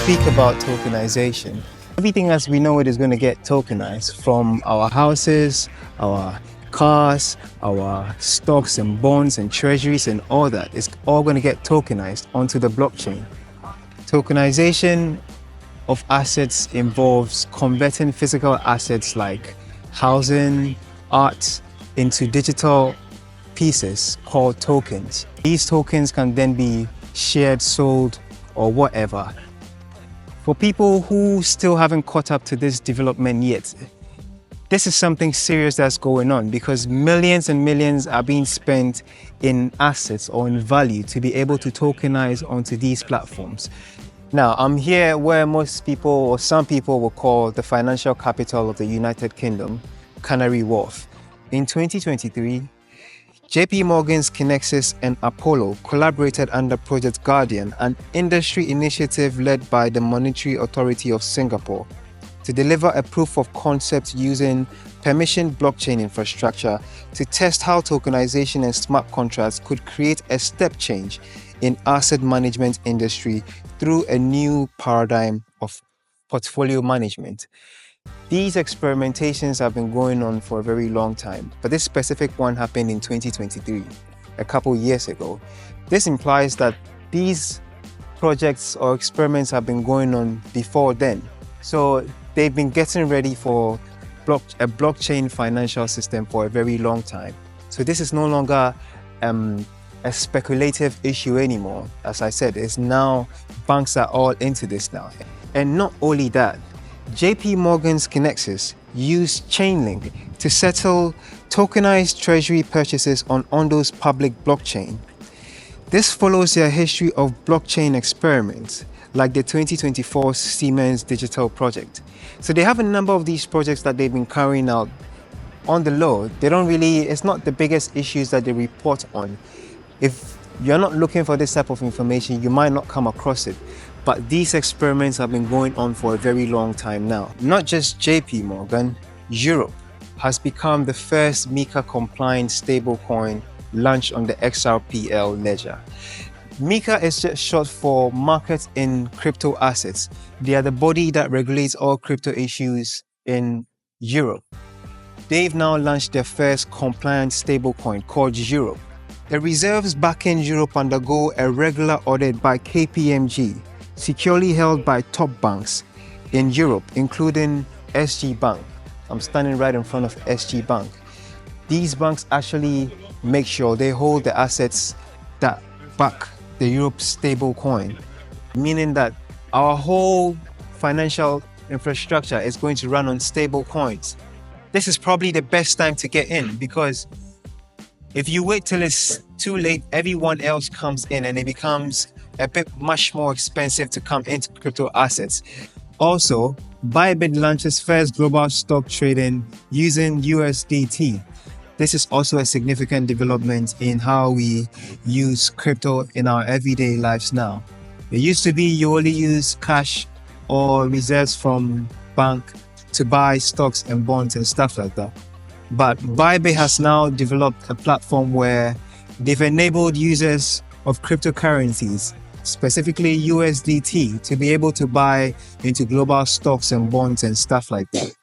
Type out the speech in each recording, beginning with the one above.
speak about tokenization, everything as we know it is going to get tokenized, from our houses, our cars, our stocks and bonds and treasuries and all that. It's all going to get tokenized onto the blockchain. Tokenization of assets involves converting physical assets like housing, art, into digital pieces called tokens. These tokens can then be shared, sold, or whatever. For people who still haven't caught up to this development yet, this is something serious that's going on, because millions and millions are being spent in assets or in value to be able to tokenize onto these platforms. Now, I'm here where most people, or some people, will call the financial capital of the United Kingdom, Canary Wharf. In 2023, JP Morgan's Kinexys and Apollo collaborated under Project Guardian, an industry initiative led by the Monetary Authority of Singapore, to deliver a proof of concept using permissioned blockchain infrastructure to test how tokenization and smart contracts could create a step change in asset management industry through a new paradigm of portfolio management. These experimentations have been going on for a very long time, but this specific one happened in 2023, a couple years ago. This implies that these projects or experiments have been going on before then. So they've been getting ready for a blockchain financial system for a very long time. So this is no longer a speculative issue anymore. As I said, it's now banks are all into this now. And not only that, JP Morgan's Kinexys used Chainlink to settle tokenized treasury purchases on Ondo's public blockchain. This follows their history of blockchain experiments, like the 2024 Siemens Digital project. So they have a number of these projects that they've been carrying out on the low. It's not the biggest issues that they report on. If you're not looking for this type of information, you might not come across it. But these experiments have been going on for a very long time now. Not just JP Morgan, Europe has become the first MiCA-compliant stablecoin launched on the XRPL ledger. MiCA is just short for Market in Crypto Assets. They are the body that regulates all crypto issues in Europe. They've now launched their first compliant stablecoin called Europe. The reserves back in Europe undergo a regular audit by KPMG, securely held by top banks in Europe, including SG Bank. I'm standing right in front of SG Bank. These banks actually make sure they hold the assets that back the Europe stable coin, meaning that our whole financial infrastructure is going to run on stable coins. This is probably the best time to get in, because if you wait till it's too late, everyone else comes in and it becomes a bit much more expensive to come into crypto assets. Also, Bybit launches first global stock trading using USDT. This is also a significant development in how we use crypto in our everyday lives now. It used to be you only use cash or reserves from bank to buy stocks and bonds and stuff like that. But Bybit has now developed a platform where they've enabled users of cryptocurrencies, specifically USDT, to be able to buy into global stocks and bonds and stuff like that.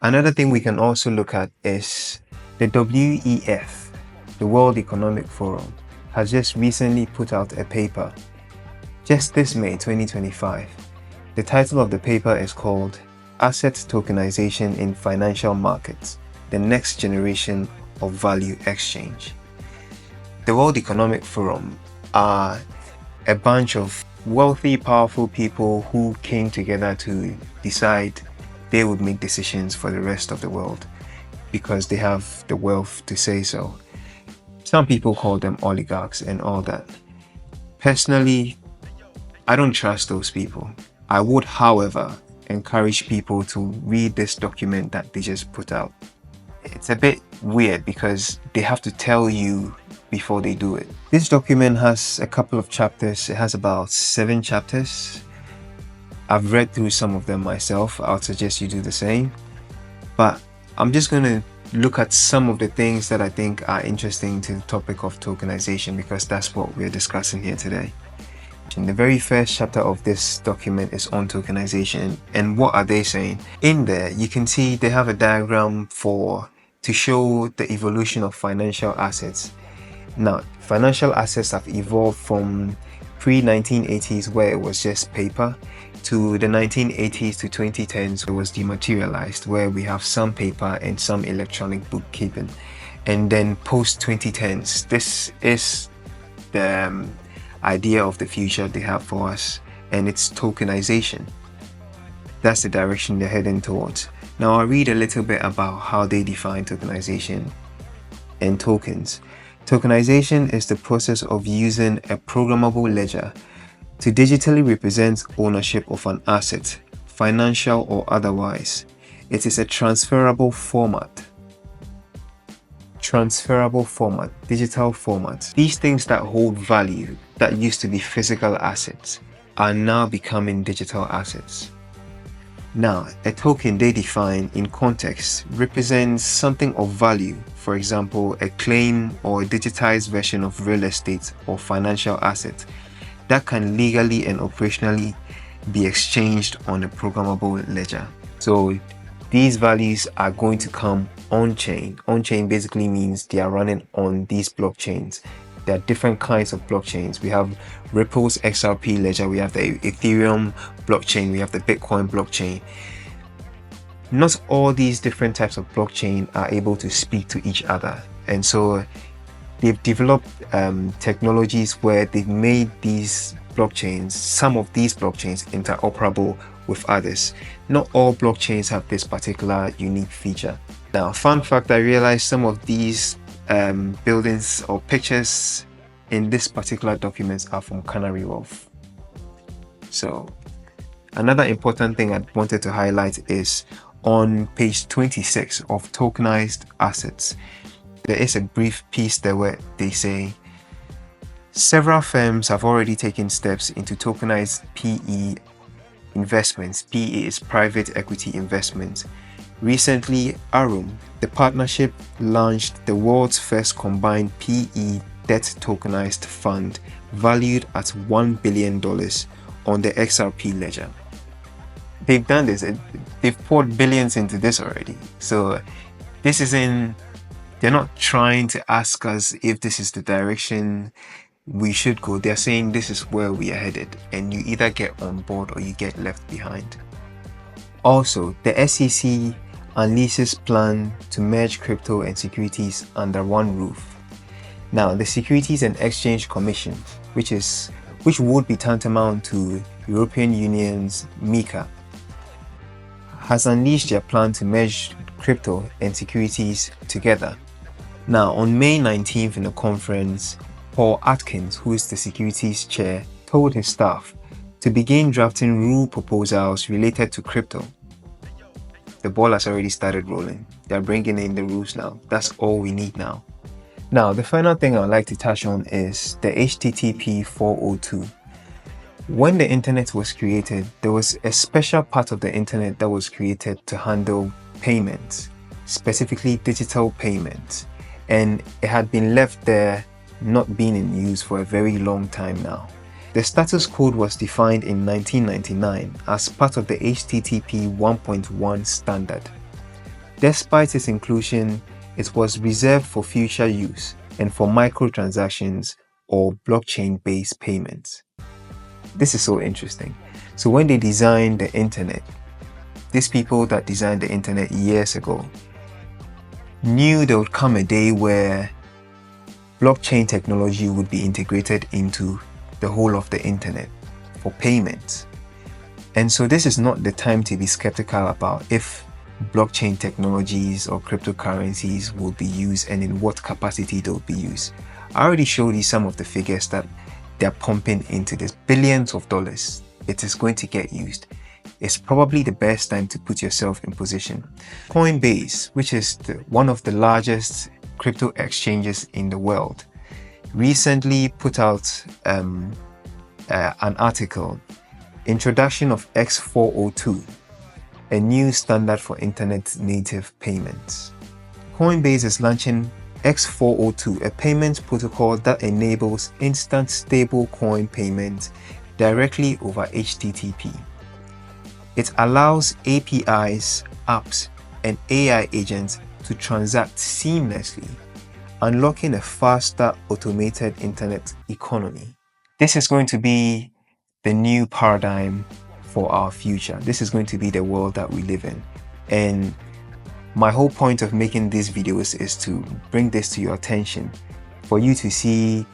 Another thing we can also look at is the WEF, the World Economic Forum, has just recently put out a paper, just this May 2025. The title of the paper is called Asset Tokenization in Financial Markets, the Next Generation of Value Exchange. The World Economic Forum are a bunch of wealthy, powerful people who came together to decide they would make decisions for the rest of the world because they have the wealth to say so. Some people call them oligarchs and all that. Personally, I don't trust those people. I would, however, encourage people to read this document that they just put out. It's a bit weird because they have to tell you before they do it. This document has a couple of chapters. It has about 7 chapters. I've read through some of them myself. I would suggest you do the same. But I'm just going to look at some of the things that I think are interesting to the topic of tokenization, because that's what we're discussing here today. The very first chapter of this document is on tokenization. And what are they saying? In there, you can see they have a diagram to show the evolution of financial assets. Now, financial assets have evolved from pre-1980s, where it was just paper, to the 1980s to 2010s, where it was dematerialized, where we have some paper and some electronic bookkeeping. And then post-2010s, this is the idea of the future they have for us, and it's tokenization. That's the direction they're heading towards. Now, I'll read a little bit about how they define tokenization and tokens. Tokenization is the process of using a programmable ledger to digitally represent ownership of an asset, financial or otherwise. It is a transferable format, digital format. These things that hold value, that used to be physical assets, are now becoming digital assets. Now, a token they define in context represents something of value, for example, a claim or a digitized version of real estate or financial asset that can legally and operationally be exchanged on a programmable ledger. So these values are going to come on-chain. On-chain basically means they are running on these blockchains. There are different kinds of blockchains. We have Ripple's XRP ledger, we have the Ethereum blockchain, we have the Bitcoin blockchain. Not all these different types of blockchain are able to speak to each other. And so they've developed technologies where they've made these blockchains, some of these blockchains, interoperable with others. Not all blockchains have this particular unique feature. Now, fun fact, I realized some of these buildings or pictures in this particular document are from Canary Wharf. So another important thing I wanted to highlight is on page 26 of Tokenized Assets, there is a brief piece there where they say several firms have already taken steps into tokenized PE investments. PE is private equity investment. Recently, Arum, the partnership, launched the world's first combined PE debt tokenized fund valued at $1 billion on the XRP ledger. They've done this, they've poured billions into this already. So this isn't, they're not trying to ask us if this is the direction we should go. They're saying this is where we are headed, and you either get on board or you get left behind. Also, the SEC unleashes plan to merge crypto and securities under one roof. Now, the Securities and Exchange Commission, which would be tantamount to European Union's MiCA, has unleashed their plan to merge crypto and securities together. Now, on May 19th in a conference, Paul Atkins, who is the securities chair, told his staff to begin drafting rule proposals related to crypto. The ball has already started rolling. They're bringing in the rules now. That's all we need now. Now, the final thing I'd like to touch on is the HTTP 402. When the internet was created, there was a special part of the internet that was created to handle payments, specifically digital payments, and it had been left there not being in use for a very long time now. The status code was defined in 1999 as part of the HTTP 1.1 standard. Despite its inclusion, it was reserved for future use and for microtransactions or blockchain-based payments. This is so interesting. So when they designed the internet, these people that designed the internet years ago knew there would come a day where blockchain technology would be integrated into the whole of the internet for payments. And so this is not the time to be skeptical about if blockchain technologies or cryptocurrencies will be used and in what capacity they'll be used. I already showed you some of the figures that they're pumping into this, billions of dollars. It is going to get used. It's probably the best time to put yourself in position. Coinbase, which is one of the largest crypto exchanges in the world, recently put out an article, Introduction of X402, a new standard for internet native payments. Coinbase is launching X402, a payment protocol that enables instant stablecoin payments directly over HTTP. It allows APIs, apps, and AI agents to transact seamlessly, unlocking a faster, automated internet economy. This is going to be the new paradigm for our future. This is going to be the world that we live in. And my whole point of making these videos is to bring this to your attention, for you to see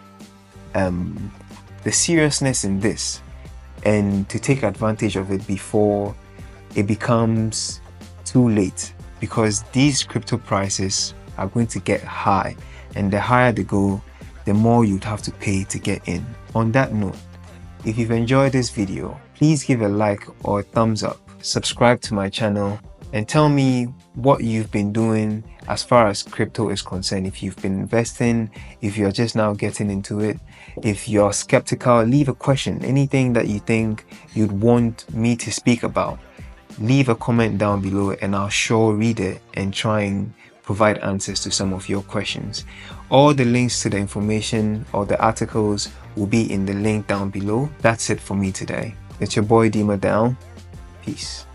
the seriousness in this and to take advantage of it before it becomes too late, because these crypto prices are going to get high, and the higher they go, the more you'd have to pay to get in. On that note, if you've enjoyed this video, please give a like or a thumbs up, subscribe to my channel, and tell me what you've been doing as far as crypto is concerned. If you've been investing, if you're just now getting into it, if you're skeptical, leave a question. Anything that you think you'd want me to speak about, leave a comment down below and I'll sure read it and try and provide answers to some of your questions. All the links to the information or the articles will be in the link down below. That's it for me today. It's your boy Dima Down. Peace.